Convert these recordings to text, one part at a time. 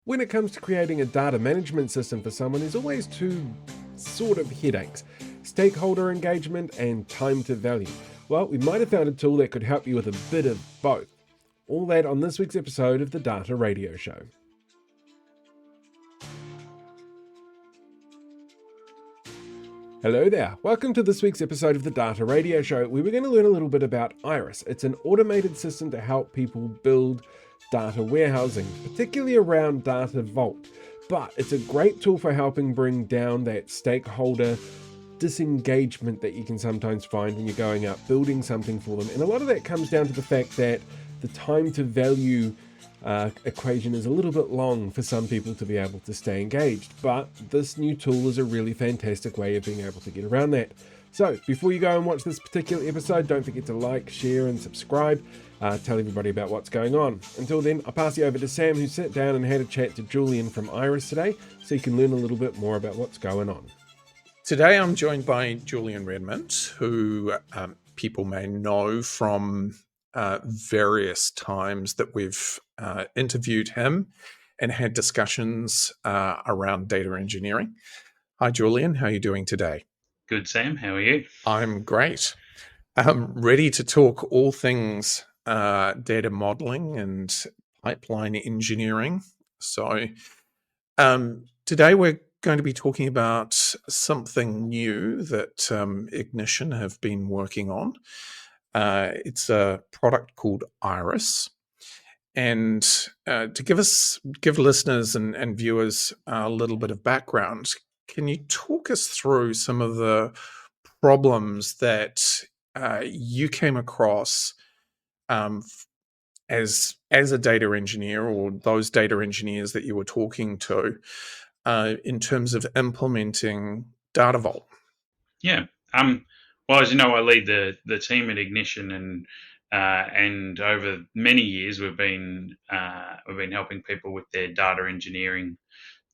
When it comes to creating a data management system for someone, there's always two sort of headaches: stakeholder engagement and time to value. Well, we might have found a tool that could help you with a bit of both. All that on this week's episode of the Data Radio Show. Hello there, welcome to this week's episode of the Data Radio Show, where we're going to learn a little bit about Iris. It's an automated system to help people build data warehousing, particularly around Data Vault. But it's a great tool for helping bring down that stakeholder disengagement that you can sometimes find when you're going out building something for them. And a lot of that comes down to the fact that the time to value equation is a little bit long for some people to be able to stay engaged, but this new tool is a really fantastic way of being able to get around that. So before you go and watch this particular episode, don't forget to like, share and subscribe. Tell everybody about what's going on. Until then, I'll pass you over to Sam, who sat down and had a chat to Julian from Iris today, so you can learn a little bit more about what's going on. Today I'm joined by Julian Redmond, who people may know from various times that we've interviewed him and had discussions around data engineering. Hi, Julian. How are you doing today? Good, Sam. How are you? I'm great. I'm ready to talk all things data modeling and pipeline engineering. So today we're going to be talking about something new that Ignition have been working on. It's a product called Iris. And to give listeners and viewers a little bit of background, can you talk us through some of the problems that you came across as a data engineer, or those data engineers that you were talking to, in terms of implementing Data Vault? Yeah. Well, as you know, I lead the team at Ignition, and over many years we've been helping people with their data engineering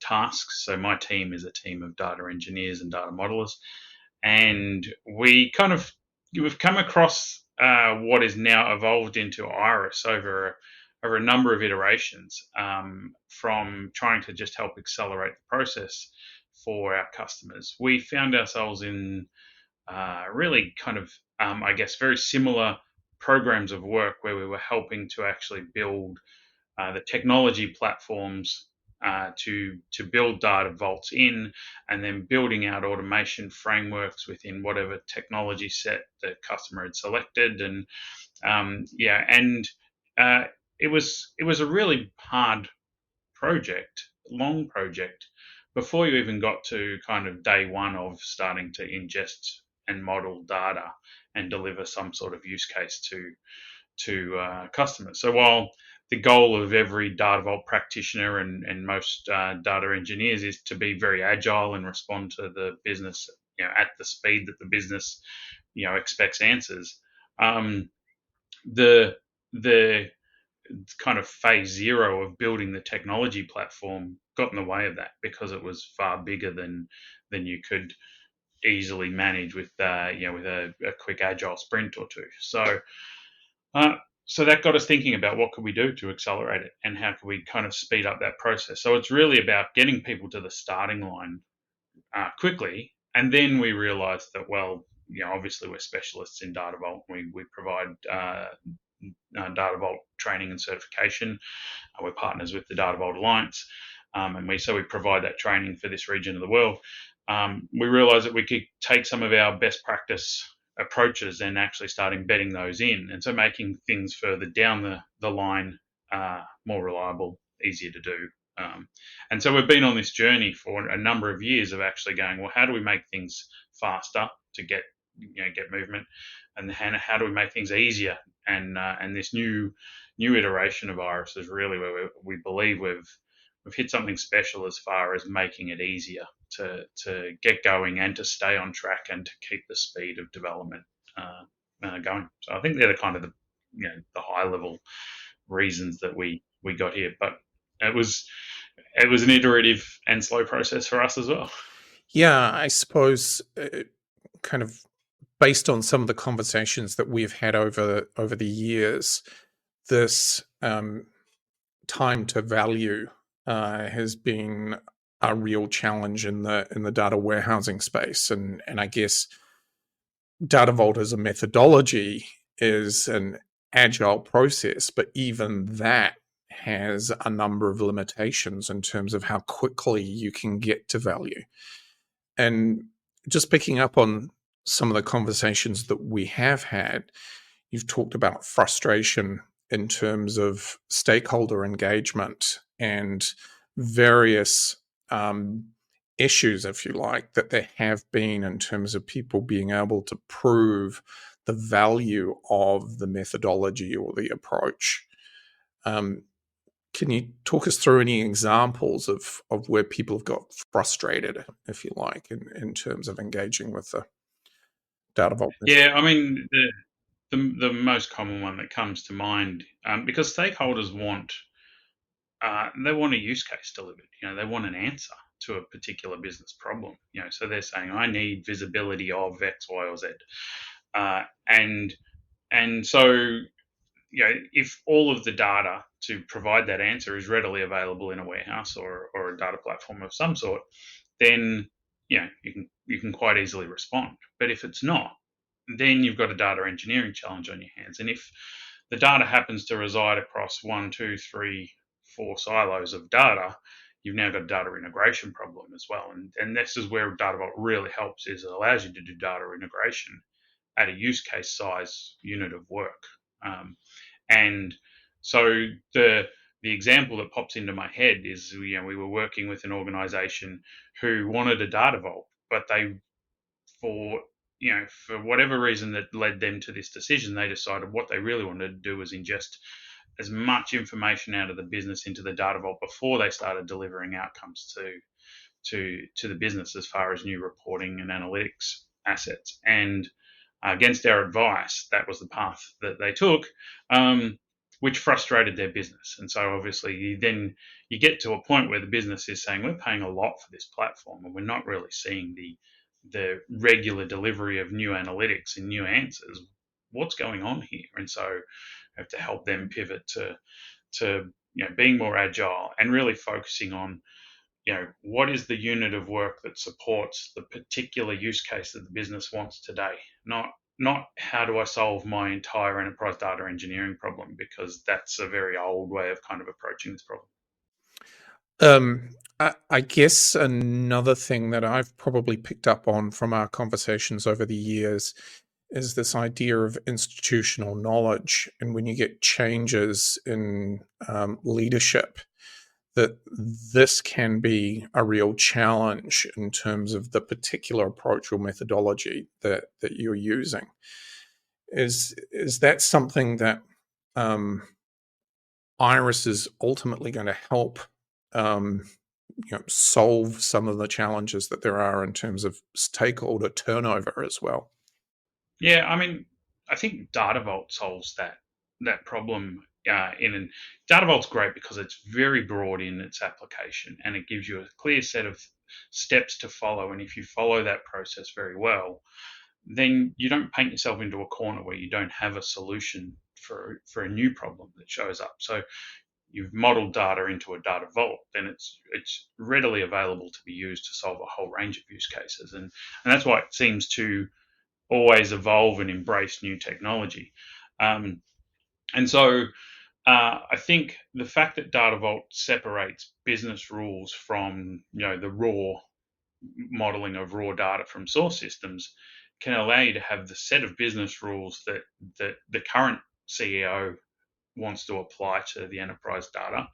tasks. So my team is a team of data engineers and data modelers, and we've come across what is now evolved into Iris over a number of iterations, from trying to just help accelerate the process for our customers. We found ourselves in really I guess, very similar programs of work where we were helping to actually build the technology platforms to build data vaults in, and then building out automation frameworks within whatever technology set the customer had selected. And it was a really hard project, long project, before you even got to kind of day one of starting to ingest and model data and deliver some sort of use case to customers. So while the goal of every Data Vault practitioner and most data engineers is to be very agile and respond to the business, at the speed that the business, expects answers, the kind of phase zero of building the technology platform got in the way of that, because it was far bigger than you could easily manage with a quick agile sprint or two. So that got us thinking about what could we do to accelerate it, and how could we kind of speed up that process. So it's really about getting people to the starting line quickly, and then we realized that, well, obviously we're specialists in Data Vault. We provide Data Vault training and certification. We're partners with the Data Vault Alliance, and we provide that training for this region of the world. We realized that we could take some of our best practice approaches and actually start embedding those in, and so making things further down the line more reliable, easier to do. And so we've been on this journey for a number of years of actually going, well, how do we make things faster to get movement, and how do we make things easier? And this new iteration of Iris is really where we believe we've hit something special as far as making it easier to get going and to stay on track and to keep the speed of development going. So I think they're the kind of the high level reasons that we got here. But it was an iterative and slow process for us as well. Yeah, I suppose kind of based on some of the conversations that we've had over the years, this time to value has been a real challenge in the data warehousing space, and I guess Data Vault as a methodology is an agile process, but even that has a number of limitations in terms of how quickly you can get to value. And just picking up on some of the conversations that we have had, you've talked about frustration in terms of stakeholder engagement and various issues, if you like, that there have been in terms of people being able to prove the value of the methodology or the approach. Can you talk us through any examples of where people have got frustrated, if you like, in terms of engaging with the data vault? Yeah, I mean, the most common one that comes to mind, because stakeholders want they want a use case delivered. They want an answer to a particular business problem. So they're saying, I need visibility of X, Y, or Z, and so if all of the data to provide that answer is readily available in a warehouse or a data platform of some sort, then you can quite easily respond. But if it's not, then you've got a data engineering challenge on your hands. And if the data happens to reside across 1, 2, 3, 4 silos of data, you've now got a data integration problem as well. And this is where Data Vault really helps, is it allows you to do data integration at a use case size unit of work. And so the example that pops into my head is, we were working with an organization who wanted a data vault, but they, for for whatever reason that led them to this decision, they decided what they really wanted to do was ingest as much information out of the business into the data vault before they started delivering outcomes to the business as far as new reporting and analytics assets. And against our advice, that was the path that they took, which frustrated their business. And so obviously you get to a point where the business is saying, we're paying a lot for this platform and we're not really seeing the regular delivery of new analytics and new answers. What's going on here? And so I have to help them pivot to being more agile and really focusing on what is the unit of work that supports the particular use case that the business wants today, not how do I solve my entire enterprise data engineering problem, because that's a very old way of kind of approaching this problem. I guess another thing that I've probably picked up on from our conversations over the years is this idea of institutional knowledge. And when you get changes in leadership, that this can be a real challenge in terms of the particular approach or methodology that you're using. Is that something that Iris is ultimately going to help solve some of the challenges that there are in terms of stakeholder turnover as well? Yeah, I mean, I think Data Vault solves that problem. Data Vault's great because it's very broad in its application and it gives you a clear set of steps to follow. And if you follow that process very well, then you don't paint yourself into a corner where you don't have a solution for a new problem that shows up. So you've modeled data into a data vault, then it's readily available to be used to solve a whole range of use cases. And that's why it seems to always evolve and embrace new technology. And so I think the fact that Data Vault separates business rules from the raw modeling of raw data from source systems can allow you to have the set of business rules that the current CEO wants to apply to the enterprise data.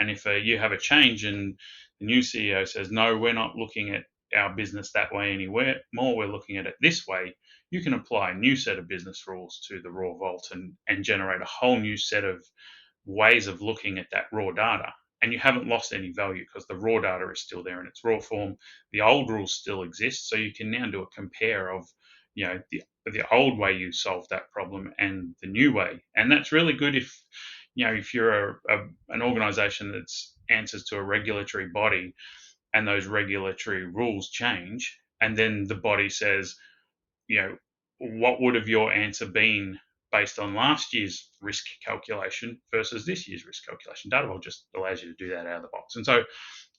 And if you have a change and the new CEO says, no, we're not looking at our business that way anywhere more, we're looking at it this way, you can apply a new set of business rules to the raw vault and generate a whole new set of ways of looking at that raw data. And you haven't lost any value because the raw data is still there in its raw form. The old rules still exist. So you can now do a compare of, the old way you solved that problem and the new way. And that's really good if you're an organization that answers to a regulatory body and those regulatory rules change. And then the body says, what would have your answer been based on last year's risk calculation versus this year's risk calculation. Data Vault just allows you to do that out of the box. And so,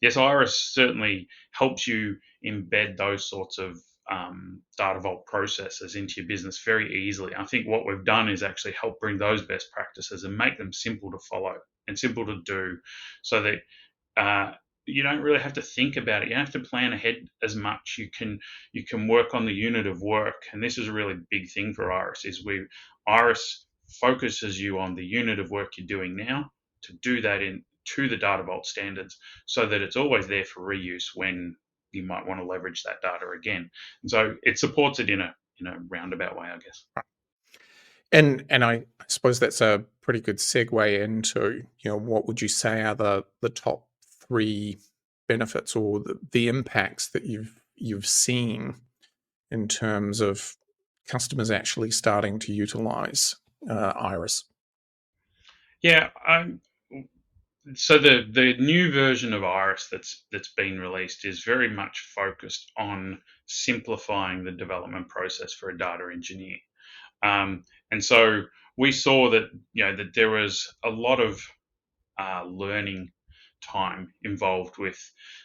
yes, Iris certainly helps you embed those sorts of Data Vault processes into your business very easily. I think what we've done is actually help bring those best practices and make them simple to follow and simple to do, so that you don't really have to think about it. You don't have to plan ahead as much. You can work on the unit of work, and this is a really big thing for Iris. Iris focuses you on the unit of work you're doing now to do that to the Data Vault standards, so that it's always there for reuse when you might want to leverage that data again. And so it supports it in a roundabout way, I guess. And I suppose that's a pretty good segue into, what would you say are the top 3 benefits or the impacts that you've seen in terms of customers actually starting to utilize Iris? Yeah, so the new version of Iris that's been released is very much focused on simplifying the development process for a data engineer. And so we saw that that there was a lot of learning time involved with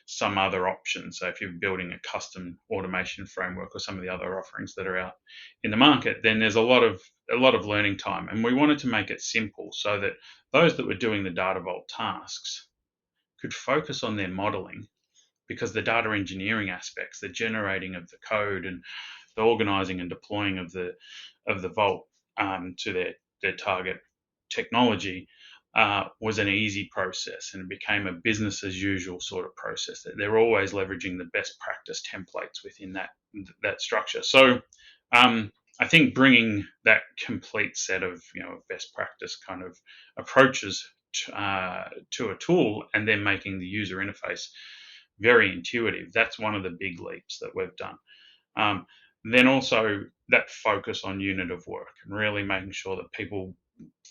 some other options. So if you're building a custom automation framework or some of the other offerings that are out in the market, then there's a lot of learning time. And we wanted to make it simple so that those that were doing the Data Vault tasks could focus on their modeling, because the data engineering aspects, the generating of the code and the organizing and deploying of the Vault to their target technology was an easy process, and it became a business as usual sort of process. That they're always leveraging the best practice templates within that structure. So I think bringing that complete set of best practice kind of approaches to a tool, and then making the user interface very intuitive, that's one of the big leaps that we've done. Then also that focus on unit of work, and really making sure that people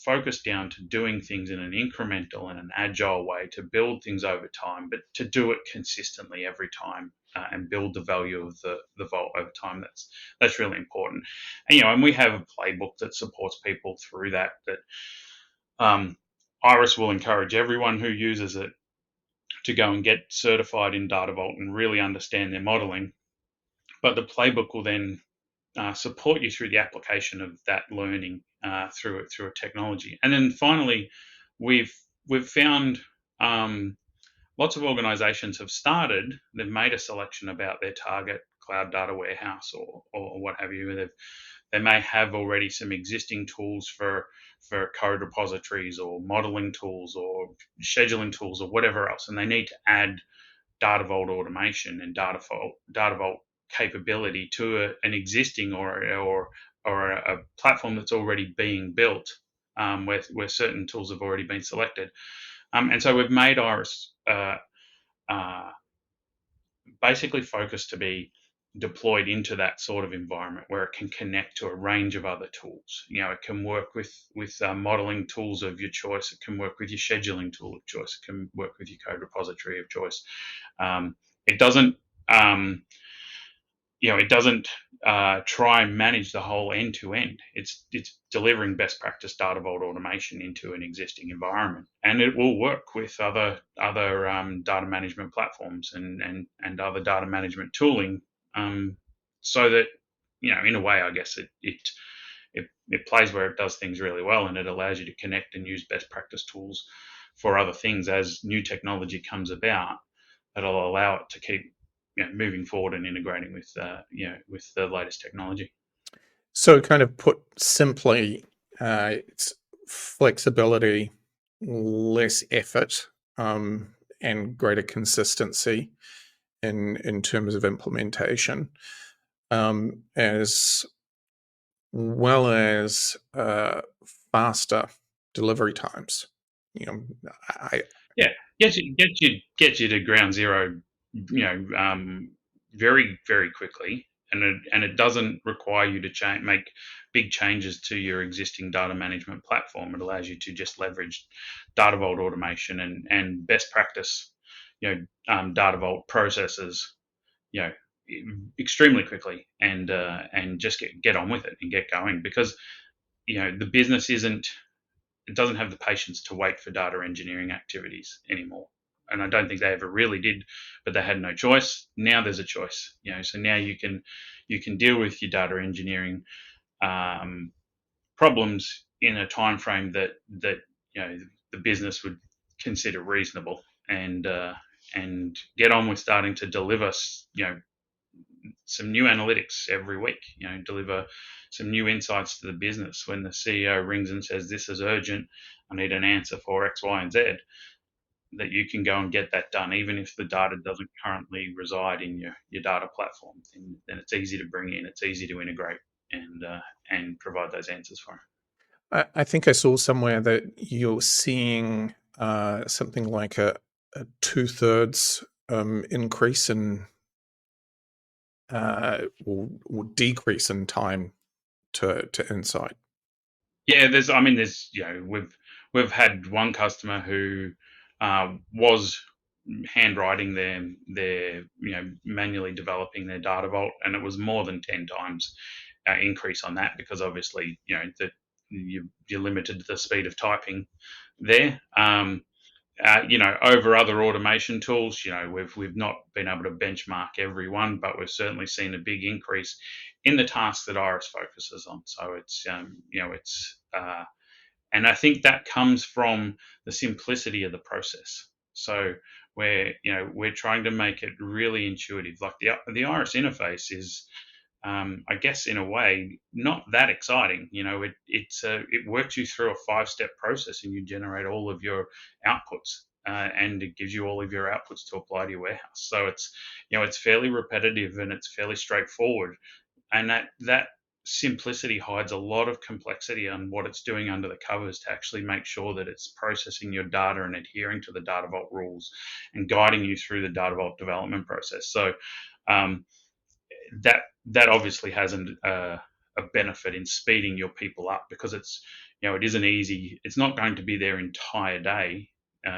focus down to doing things in an incremental and an agile way to build things over time, but to do it consistently every time and build the value of the Vault over time. That's really important. And we have a playbook that supports people through that. Iris will encourage everyone who uses it to go and get certified in Data Vault and really understand their modeling. But the playbook will then support you through the application of that learning through a technology. And then finally, we've found lots of organizations have started. They've made a selection about their target cloud data warehouse or what have you. They may have already some existing tools for code repositories or modeling tools or scheduling tools or whatever else, and they need to add Data Vault automation and Data Vault capability to an existing or a platform that's already being built, where certain tools have already been selected. And so we've made Iris basically focused to be deployed into that sort of environment where it can connect to a range of other tools. It can work with modeling tools of your choice. It can work with your scheduling tool of choice. It can work with your code repository of choice. It doesn't try and manage the whole end to end. It's delivering best practice Data Vault automation into an existing environment, and it will work with other data management platforms and other data management tooling, so that in a way, I guess it plays where it does things really well, and it allows you to connect and use best practice tools for other things as new technology comes about. That'll allow it to keep moving forward and integrating with the latest technology. So, kind of put simply, it's flexibility, less effort, and greater consistency in terms of implementation, as well as faster delivery times. Get you to ground zero, very, very quickly, and it doesn't require you to make big changes to your existing data management platform. It allows you to just leverage Data Vault automation and best practice, Data Vault processes, extremely quickly, and just get on with it and get going, because the business it doesn't have the patience to wait for data engineering activities anymore. And I don't think they ever really did, but they had no choice. Now there's a choice, so now you can deal with your data engineering problems in a time frame that the business would consider reasonable, and get on with starting to deliver some new analytics every week. Deliver some new insights to the business. When the CEO rings and says, "This is urgent, I need an answer for X, Y, and Z," that you can go and get that done, even if the data doesn't currently reside in your data platform. Then it's easy to bring in, it's easy to integrate, and provide those answers for. I think I saw somewhere that you're seeing something like a 2/3 increase in or decrease in time to insight. Yeah, there's we've had one customer who was handwriting their manually developing their data vault, and it was more than 10 times increase on that, because obviously that you're limited to the speed of typing there. Over other automation tools, we've not been able to benchmark every one, but we've certainly seen a big increase in the tasks that Iris focuses on. So and I think that comes from the simplicity of the process. So we're trying to make it really intuitive. Like the Iris interface is, I guess, in a way, not that exciting. It works you through a 5-step process, and you generate all of your outputs, and it gives you all of your outputs to apply to your warehouse. So it's fairly repetitive, and it's fairly straightforward, and that simplicity hides a lot of complexity on what it's doing under the covers to actually make sure that it's processing your data and adhering to the Data Vault rules and guiding you through the Data Vault development process. So um, that obviously has a benefit in speeding your people up, because it isn't easy. It's not going to be their entire day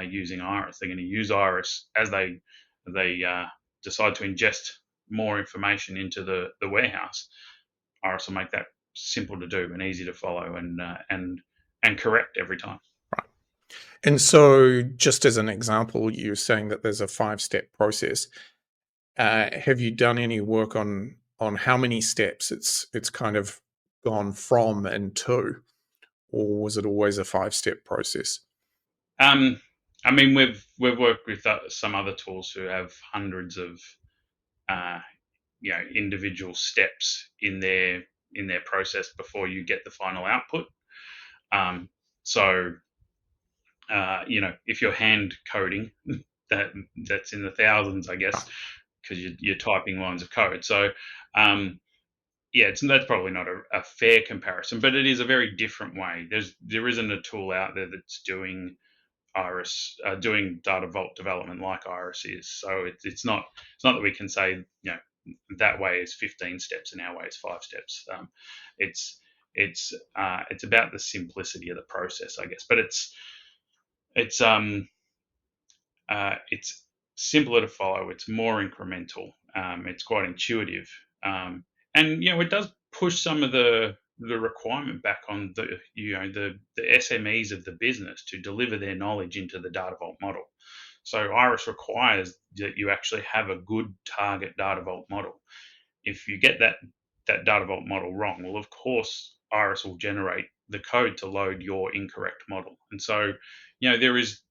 using Iris. They're going to use Iris as they decide to ingest more information into the warehouse. Iris will make that simple to do and easy to follow, and correct every time. And so, just as an example, you're saying that there's a 5-step process. Have you done any work on how many steps it's kind of gone from and to, or was it always a 5-step process? I mean, we've worked with some other tools who have hundreds of individual steps in their process before you get the final output. So if you're hand coding, that's in the thousands, I guess, because you're typing lines of code. So that's probably not a fair comparison, but it is a very different way. There isn't a tool out there that's doing Iris, doing Data Vault development like Iris is. So it's not that we can say that way is 15 steps and our way is 5 steps. It's about the simplicity of the process, I guess. But it's simpler to follow. It's more incremental. It's quite intuitive, and it does push some of the requirement back on the SMEs of the business to deliver their knowledge into the Data Vault model. So Iris requires that you actually have a good target Data Vault model. If you get that Data Vault model wrong, well, of course, Iris will generate the code to load your incorrect model. And so, there is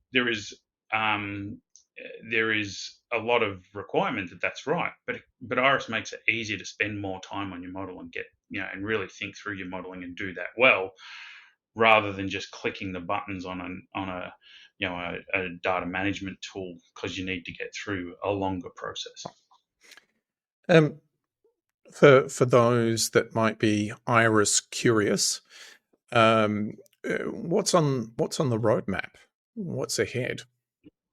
a lot of requirement that's right, but Iris makes it easier to spend more time on your model and get and really think through your modeling and do that well, rather than just clicking the buttons on a data management tool, because you need to get through a longer process. For those that might be Iris curious, what's on the roadmap? What's ahead?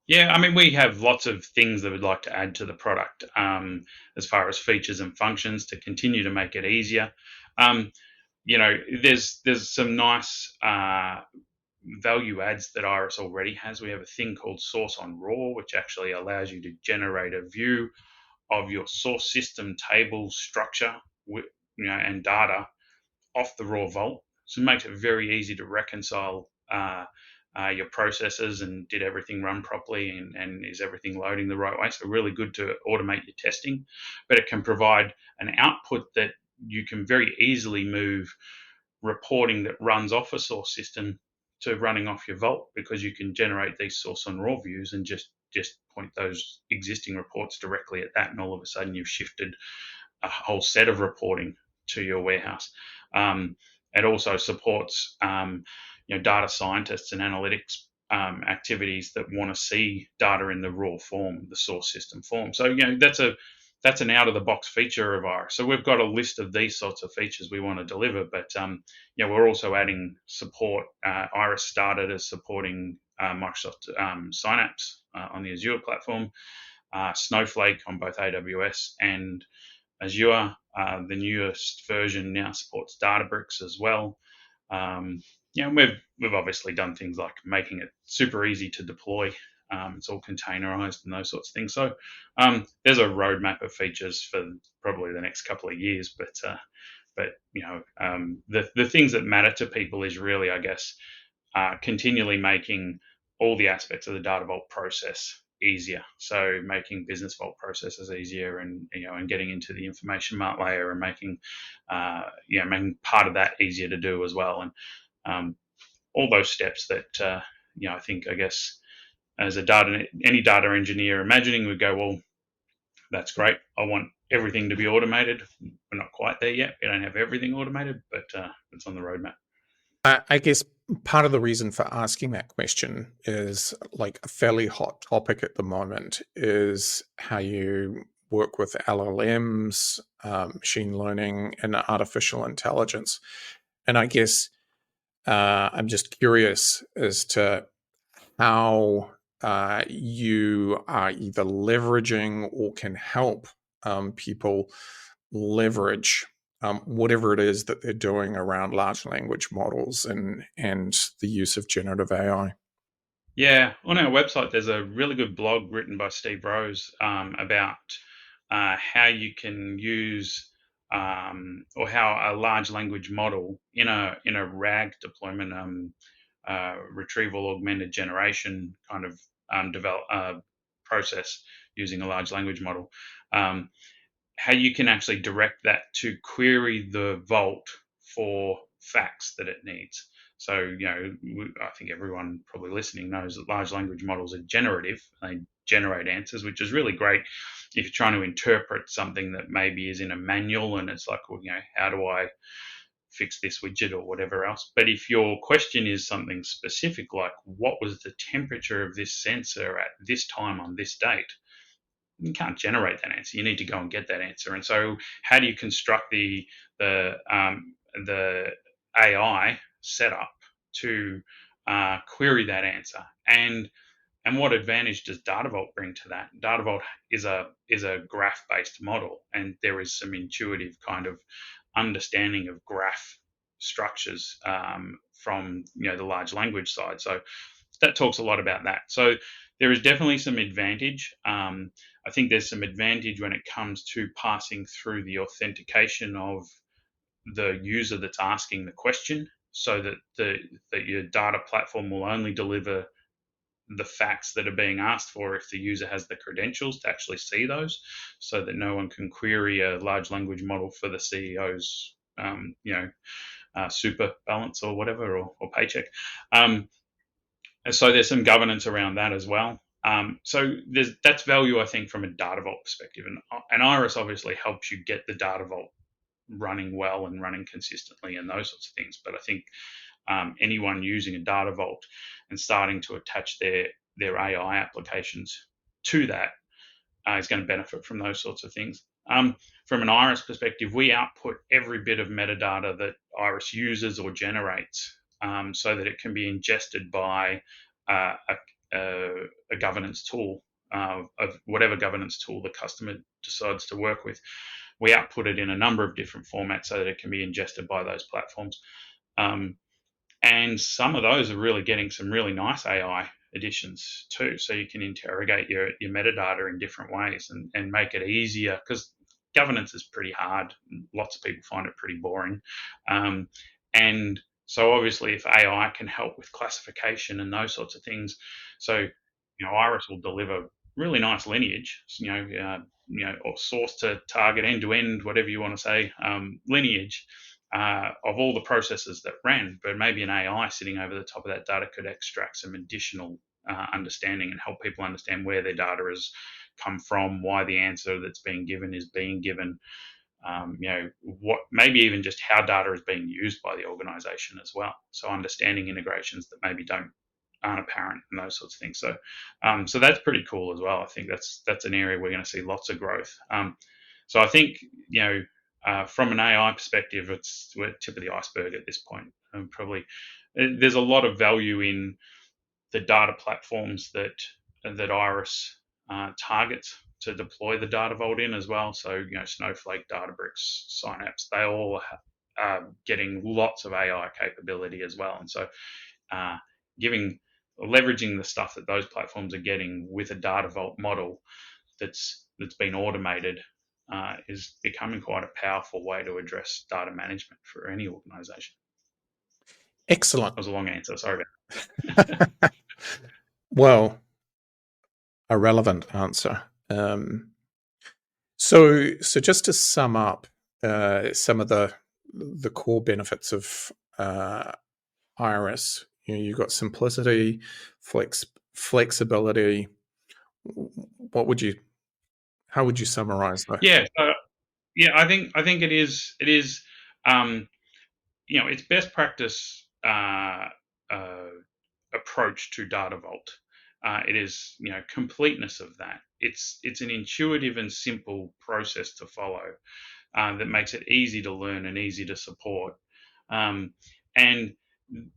Yeah, I mean, we have lots of things that we'd like to add to the product, as far as features and functions, to continue to make it easier. There's some nice value adds that Iris already has. We have a thing called Source on Raw, which actually allows you to generate a view of your source system table structure, and data off the raw vault. So it makes it very easy to reconcile your processes and did everything run properly and is everything loading the right way. So really good to automate your testing, but it can provide an output that you can very easily move reporting that runs off a source system to running off your Vault, because you can generate these source on raw views and just point those existing reports directly at that, and all of a sudden you've shifted a whole set of reporting to your warehouse. It also supports data scientists and analytics activities that want to see data in the raw form, the source system form. So that's an out of the box feature of Iris. So we've got a list of these sorts of features we want to deliver, but we're also adding support. Iris started as supporting Microsoft Synapse on the Azure platform, Snowflake on both AWS and Azure. The newest version now supports Databricks as well. We've obviously done things like making it super easy to deploy. It's all containerized and those sorts of things. So there's a roadmap of features for probably the next couple of years. But the things that matter to people is really, I guess, continually making all the aspects of the Data Vault process easier. So making Business Vault processes easier, and getting into the information mart layer, and making part of that easier to do as well. And all those steps that I guess as any data engineer imagining would go, well, that's great. I want everything to be automated. We're not quite there yet. We don't have everything automated, but it's on the roadmap. I guess part of the reason for asking that question is, like, a fairly hot topic at the moment is how you work with LLMs, machine learning, and artificial intelligence. And I guess I'm just curious as to how you are either leveraging or can help people leverage whatever it is that they're doing around large language models and the use of generative AI. Yeah, on our website, there's a really good blog written by Steve Rose about how you can use or how a large language model in a RAG deployment, retrieval augmented generation kind of process using a large language model. How you can actually direct that to query the Vault for facts that it needs. So, I think everyone probably listening knows that large language models are generative. They generate answers, which is really great if you're trying to interpret something that maybe is in a manual and it's like, well, how do I fix this widget or whatever else? But if your question is something specific, like what was the temperature of this sensor at this time on this date, you can't generate that answer. You need to go and get that answer. And so, how do you construct the AI setup to query that answer? And what advantage does Data Vault bring to that? Data Vault is a graph-based model, and there is some intuitive kind of understanding of graph structures from the large language side. So that talks a lot about that. So there is definitely some advantage. I think there's some advantage when it comes to passing through the authentication of the user that's asking the question, so that your data platform will only deliver the facts that are being asked for if the user has the credentials to actually see those, so that no one can query a large language model for the CEO's super balance or whatever, or paycheck. So there's some governance around that as well. So that's value, I think, from a Data Vault perspective. And Iris obviously helps you get the Data Vault running well and running consistently and those sorts of things. But I think anyone using a Data Vault and starting to attach their AI applications to that is going to benefit from those sorts of things. From an Iris perspective, we output every bit of metadata that Iris uses or generates, so that it can be ingested by a governance tool, of whatever governance tool the customer decides to work with. We output it in a number of different formats so that it can be ingested by those platforms. And some of those are really getting some really nice AI additions too. So you can interrogate your metadata in different ways and make it easier, because governance is pretty hard. Lots of people find it pretty boring. And So obviously, if AI can help with classification and those sorts of things, so Iris will deliver really nice lineage, or source to target, end to end, whatever you want to say, lineage of all the processes that ran. But maybe an AI sitting over the top of that data could extract some additional understanding and help people understand where their data has come from, why the answer that's being given is being given, what maybe even just how data is being used by the organization as well. So understanding integrations that maybe aren't apparent and those sorts of things. So that's pretty cool as well. I think that's an area we're going to see lots of growth. So I think from an AI perspective, we're tip of the iceberg at this point. Probably there's a lot of value in the data platforms that Iris targets to deploy the data vault in as well. So Snowflake, Databricks, Synapse, they all are getting lots of AI capability as well. And so uh, leveraging the stuff that those platforms are getting with a data vault model that's been automated is becoming quite a powerful way to address data management for any organization. Excellent. That was a long answer. Sorry about that. Well, a relevant answer. So just to sum up some of the core benefits of Iris, you've got simplicity, flexibility. How would you summarize that? Yeah, I think it is it's best practice approach to Data Vault. It is completeness of that. It's an intuitive and simple process to follow that makes it easy to learn and easy to support. And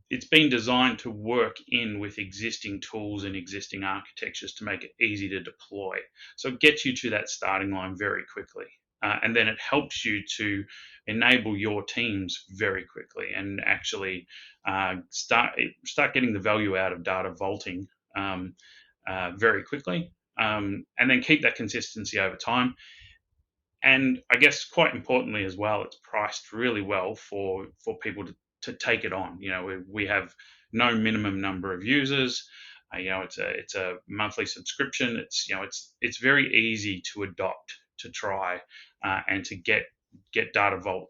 it's been designed to work in with existing tools and existing architectures to make it easy to deploy. So it gets you to that starting line very quickly. And then it helps you to enable your teams very quickly and actually start getting the value out of data vaulting very quickly, and then keep that consistency over time. And I guess quite importantly as well, it's priced really well for people to take it on. We have no minimum number of users. It's a monthly subscription. It's very easy to adopt, to try, and to get data vault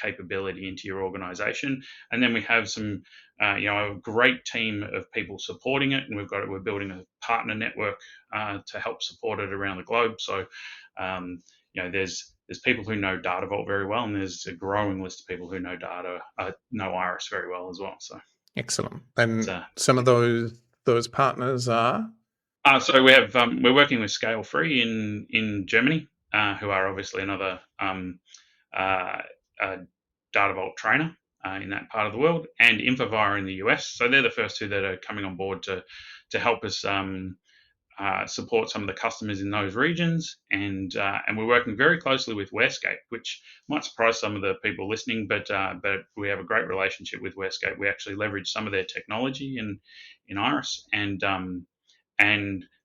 capability into your organization. And then we have a great team of people supporting it, and we're building a partner network to help support it around the globe. So there's people who know Data Vault very well, and there's a growing list of people who know Iris very well as well. So excellent. And some of those partners are. So we're working with Scale Free in Germany, who are obviously another Data Vault trainer in that part of the world, and Infovira in the US. So they're the first two that are coming on board to help us support some of the customers in those regions, and we're working very closely with Wescape, which might surprise some of the people listening, but we have a great relationship with Wescape. We actually leverage some of their technology in Iris, and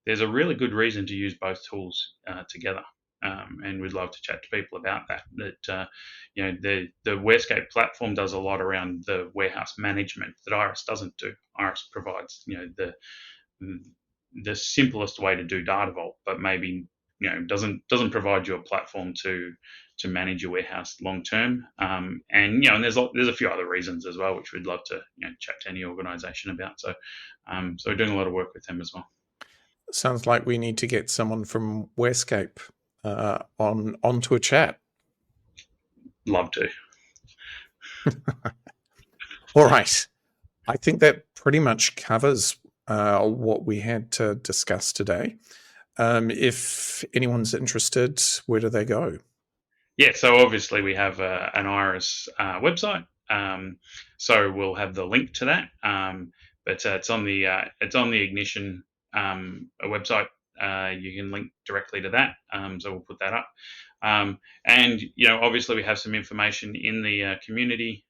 there's a really good reason to use both tools together. And we'd love to chat to people about that. The Wescape platform does a lot around the warehouse management that Iris doesn't do. Iris provides the simplest way to do Data Vault, but maybe doesn't provide you a platform to manage your warehouse long term. And there's a few other reasons as well, which we'd love to chat to any organization about. So we're doing a lot of work with them as well. Sounds like we need to get someone from Wescape onto a chat. Love to. All right. I think that pretty much covers what we had to discuss today. If anyone's interested, where do they go? Yeah, so obviously we have an Iris website, so we'll have the link to that. But it's on the Ignition website. You can link directly to that, so we'll put that up. And obviously we have some information in the community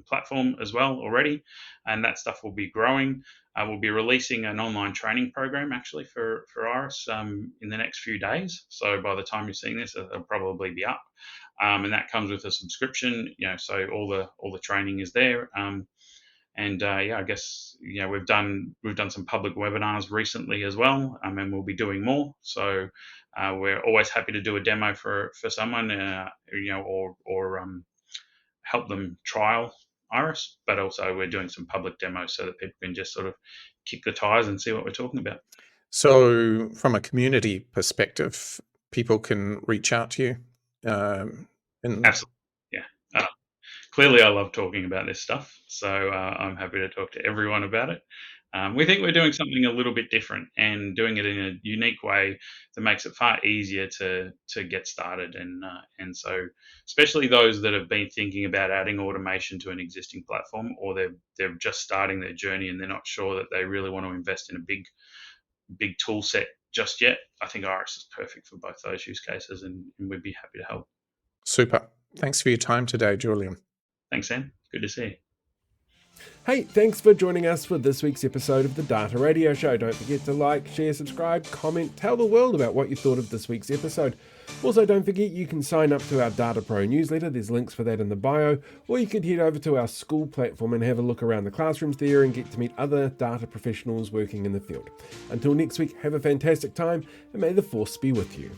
platform as well already, and that stuff will be growing. We'll be releasing an online training program actually for Iris in the next few days. So by the time you're seeing this, it'll probably be up, and that comes with a subscription. So all the training is there. I guess we've done some public webinars recently as well, and we'll be doing more. So we're always happy to do a demo for someone, or help them trial Iris, but also we're doing some public demos so that people can just sort of kick the tires and see what we're talking about. So from a community perspective, people can reach out to you. Absolutely, yeah. Clearly, I love talking about this stuff, so I'm happy to talk to everyone about it. We think we're doing something a little bit different and doing it in a unique way that makes it far easier to get started. And so, especially those that have been thinking about adding automation to an existing platform, or they're just starting their journey and they're not sure that they really want to invest in a big tool set just yet, I think Iris is perfect for both those use cases, and we'd be happy to help. Super. Thanks for your time today, Julian. Thanks, Sam. Good to see you. Hey, thanks for joining us for this week's episode of the Data Radio Show. Don't forget to like, share, subscribe, comment, tell the world about what you thought of this week's episode. Also, don't forget you can sign up to our Data Pro newsletter. There's links for that in the bio. Or you could head over to our school platform and have a look around the classrooms there and get to meet other data professionals working in the field. Until next week, have a fantastic time and may the force be with you.